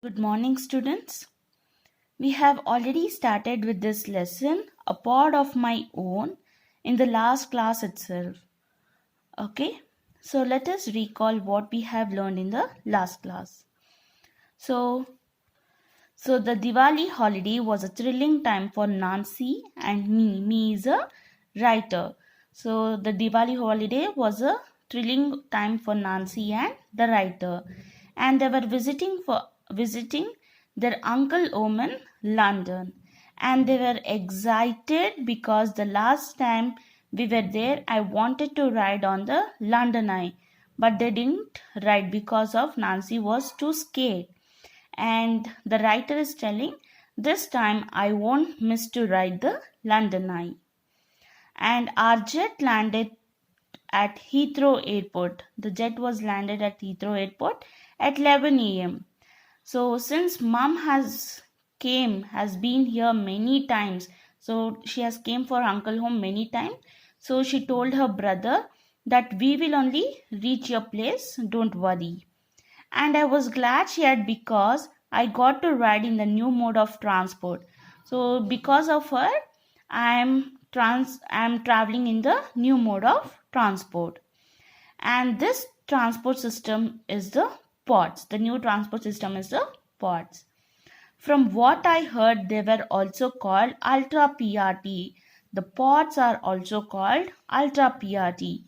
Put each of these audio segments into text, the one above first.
Good morning, students. We have already started with this lesson, a pod of my own, in the last class itself. Okay, so let us recall what we have learned in the last class. So, so the Diwali holiday was a thrilling time for Nancy and me. Me is a writer. So the Diwali holiday was a thrilling time for Nancy and the writer, and they were visiting their uncle home in London, and they were excited because the last time we were there, I wanted to ride on the London Eye, but they didn't ride because of Nancy was too scared, and the writer is telling this time I won't miss to ride the London Eye. And our jet landed at Heathrow Airport. The jet was landed at Heathrow Airport at 11 a.m. So since mom has been here many times, so she has came for uncle home many times. So she told her brother that we will only reach your place, don't worry. And I was glad she had because I got to ride in the new mode of transport. So because of her, I'm traveling in the new mode of transport. And this transport system is the pods. The new transport system is the pods. From what I heard, they were also called Ultra PRT. The pods are also called Ultra PRT.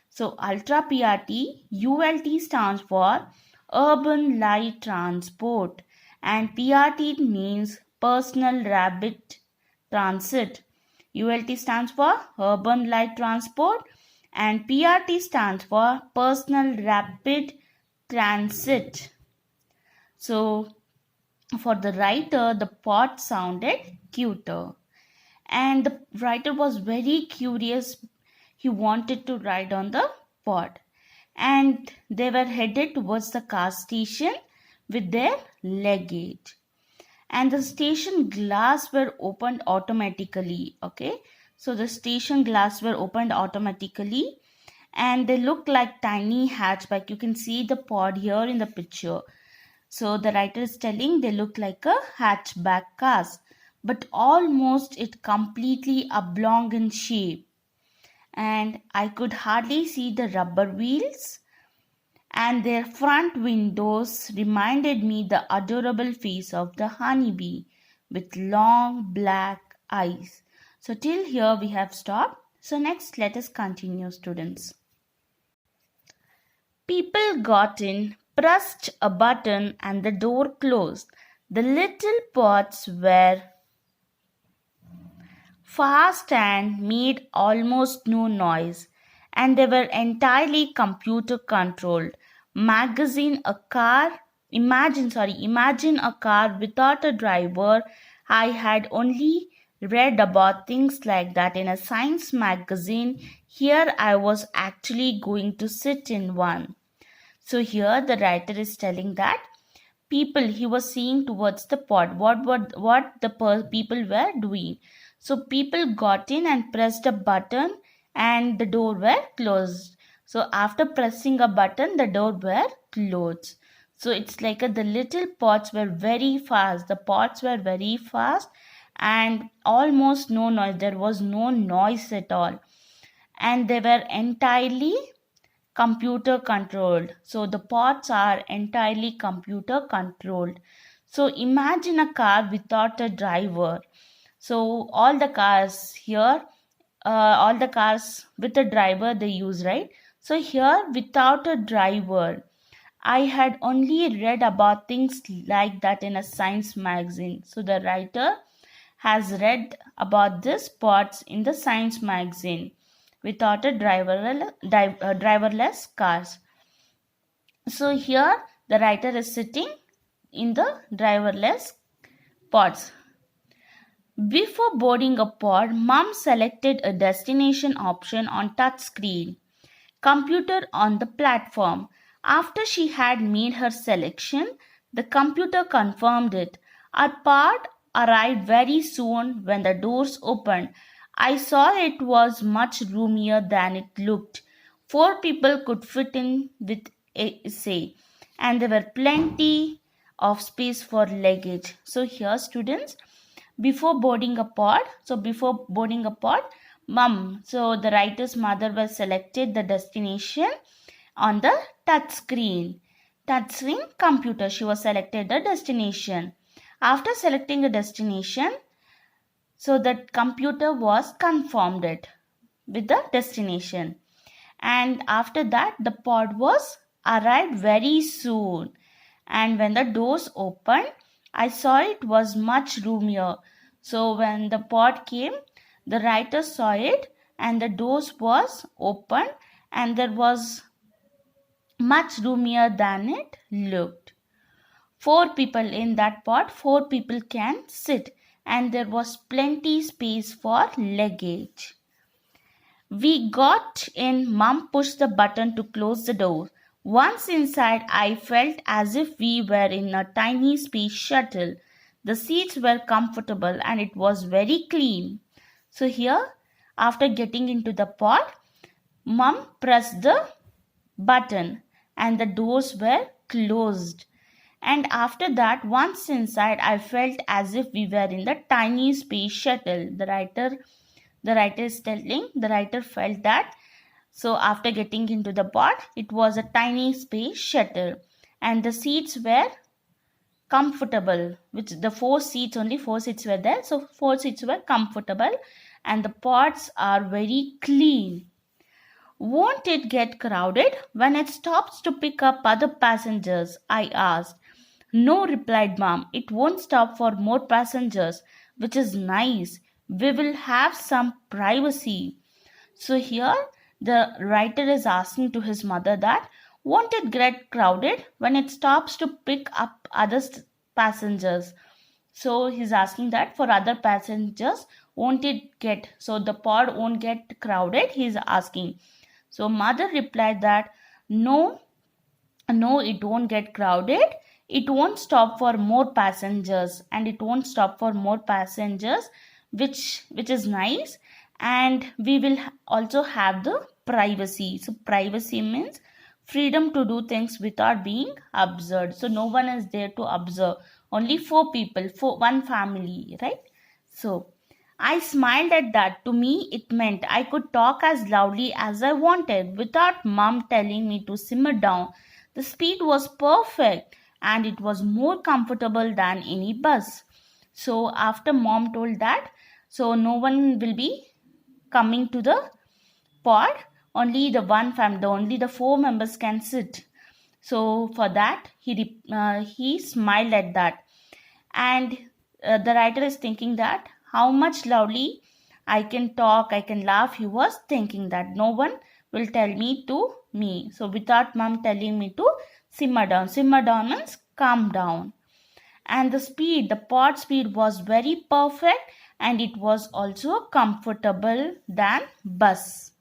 So Ultra PRT, ULT stands for Urban Light Transport, and PRT means Personal Rapid Transit. ULT stands for Urban Light Transport and PRT stands for Personal Rapid Transit. So for the writer, the pod sounded cuter, and the writer was very curious. He wanted to ride on the pod, and they were headed towards the car station with their luggage, and the station glass were opened automatically. Okay, so the station glass were opened automatically, and they look like tiny hatchback. You can see the pod here in the picture. So the writer is telling they look like a hatchback cars, but almost it completely oblong in shape. And I could hardly see the rubber wheels, and their front windows reminded me the adorable face of the honeybee with long black eyes. So till here we have stopped. So next let us continue, students. People got in, pressed a button, and the door closed. The little pots were fast and made almost no noise, and they were entirely computer controlled. Imagine a car without a driver. I had only read about things like that in a science magazine. Here I was actually going to sit in one. So here the writer is telling that people, he was seeing towards the pot, what the people were doing. So people got in and pressed a button, and the door were closed. So after pressing a button, the door were closed. So it's like the little pots were very fast. The pots were very fast, and almost no noise. There was no noise at all, and they were entirely computer controlled. So the pods are entirely computer controlled. So imagine a car without a driver. So all the cars here, all the cars with a driver they use, right? So here without a driver, I had only read about things like that in a science magazine. So the writer has read about this pods in the science magazine without a driverless cars. So here the writer is sitting in the driverless pods. Before boarding a pod, mom selected a destination option on touch screen computer on the platform. After she had made her selection, the computer confirmed it. Our pod arrived very soon when the doors opened. I saw it was much roomier than it looked. 4 people could fit in with a say, and there were plenty of space for luggage. So here students, before boarding a pod, mom, so the writer's mother was selected the destination on the touchscreen computer. She was selected the destination. After selecting a destination, so the computer was confirmed it with the destination. And after that, the pod was arrived very soon. And when the doors opened, I saw it was much roomier. So when the pod came, the writer saw it and the doors was open and there was much roomier than it looked. 4 people in that pod, 4 people can sit and there was plenty space for luggage. We got in, mom pushed the button to close the door. Once inside, I felt as if we were in a tiny space shuttle. The seats were comfortable and it was very clean. So here, after getting into the pod, mom pressed the button and the doors were closed. And after that, once inside, I felt as if we were in the tiny space shuttle. The writer is telling, the writer felt that. So after getting into the pod, it was a tiny space shuttle and the seats were comfortable, which the 4 seats, only 4 seats were there. So 4 seats were comfortable and the pods are very clean. Won't it get crowded when it stops to pick up other passengers? I asked. No, replied mom, it won't stop for more passengers, which is nice. We will have some privacy. So here the writer is asking to his mother that won't it get crowded when it stops to pick up other passengers? So he's asking that for other passengers, won't it get, so the pod won't get crowded, he's asking. So mother replied that no, it won't get crowded. It won't stop for more passengers and it won't stop for more passengers, which is nice. And we will also have the privacy. So privacy means freedom to do things without being observed. So no one is there to observe. Only 4 people, one family, right? So I smiled at that. To me, it meant I could talk as loudly as I wanted without mom telling me to simmer down. The speed was perfect and it was more comfortable than any bus. So after mom told that, so no one will be coming to the pod, only the one family, only the 4 members can sit. So for that, he smiled at that. And the writer is thinking that how much loudly I can talk, I can laugh. He was thinking that no one will tell me to me. So without mom telling me to simmer down. Simmer down means calm down. And the pod speed was very perfect and it was also comfortable than bus.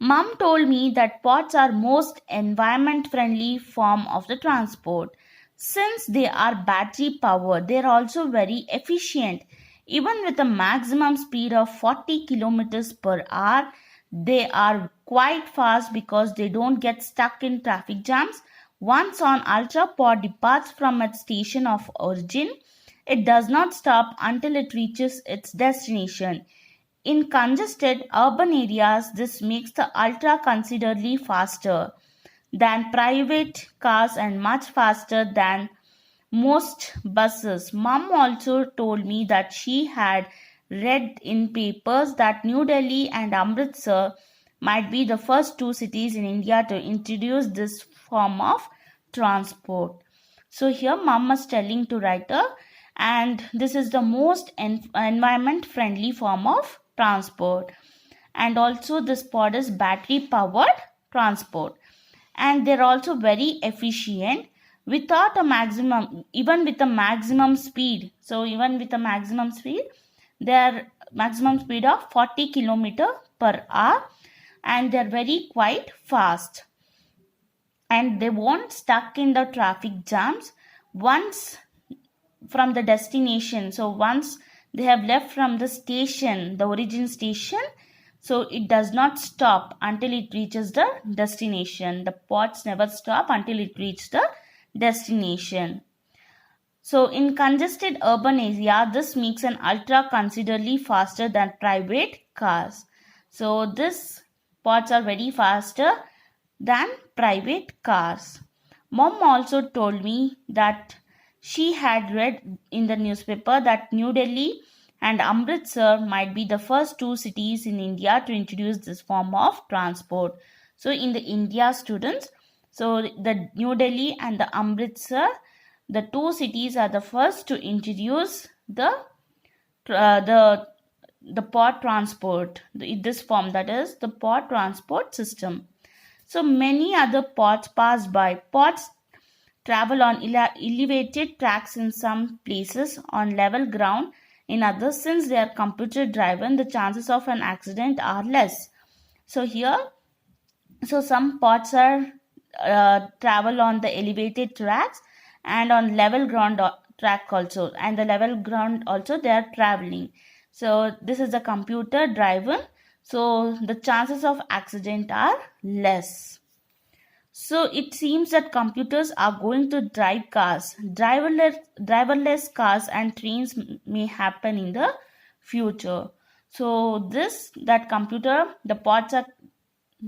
Mom told me that pods are most environment friendly form of the transport. Since they are battery powered, they are also very efficient. Even with a maximum speed of 40 kilometers per hour, they are quite fast because they don't get stuck in traffic jams. Once an ultra pod departs from its station of origin, it does not stop until it reaches its destination. In congested urban areas, this makes the Ultra considerably faster than private cars and much faster than most buses. Mom also told me that she had read in papers that New Delhi and Amritsar might be the first 2 cities in India to introduce this form of transport. So here mom was telling to writer, and this is the most environment friendly form of transport. And also this pod is battery powered transport, and they're also very efficient without a maximum, even with a maximum speed. So even with a maximum speed, their maximum speed of 40 kilometer per hour, and they're very quite fast and they won't stuck in the traffic jams once from the destination. So once they have left from the station, the origin station, so it does not stop until it reaches the destination. The pods never stop until it reaches the destination. So in congested urban area, this makes an ultra considerably faster than private cars. So these pods are very faster than private cars. Mom also told me that she had read in the newspaper that New Delhi and Amritsar might be the first two cities in India to introduce this form of transport. So in the India students, so the New Delhi and the Amritsar, the two cities are the first to introduce uh, the the pod transport, this form, that is the pod transport system. So many other pods pass by. Pods travel on elevated tracks in some places, on level ground in others. Since they are computer driven, the chances of an accident are less. So here, so some pods are travel on the elevated tracks and on level ground track also, and the level ground also they are traveling. So this is the computer driven, so the chances of accident are less. So it seems that computers are going to drive cars. Driverless cars and trains may happen in the future. So that computer, the pods are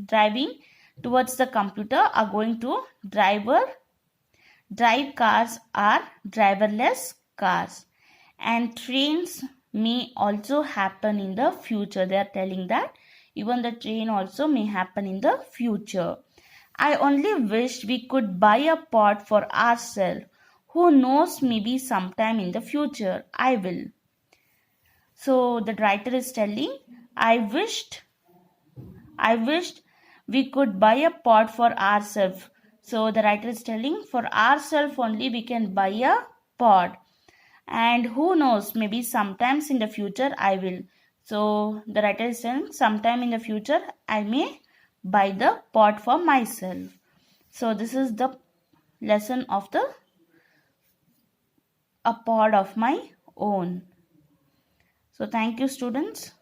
driving towards the computer are going to drive cars are driverless cars, and trains may also happen in the future. They are telling that even the train also may happen in the future. I only wish we could buy a pod for ourselves. Who knows, maybe sometime in the future I will. So the writer is telling, I wished we could buy a pod for ourselves. So the writer is telling, for ourselves only we can buy a pod. And who knows, maybe sometimes in the future I will. So the writer is saying, sometime in the future I may buy the pod for myself. So this is the lesson of a pod of my own. So thank you, students.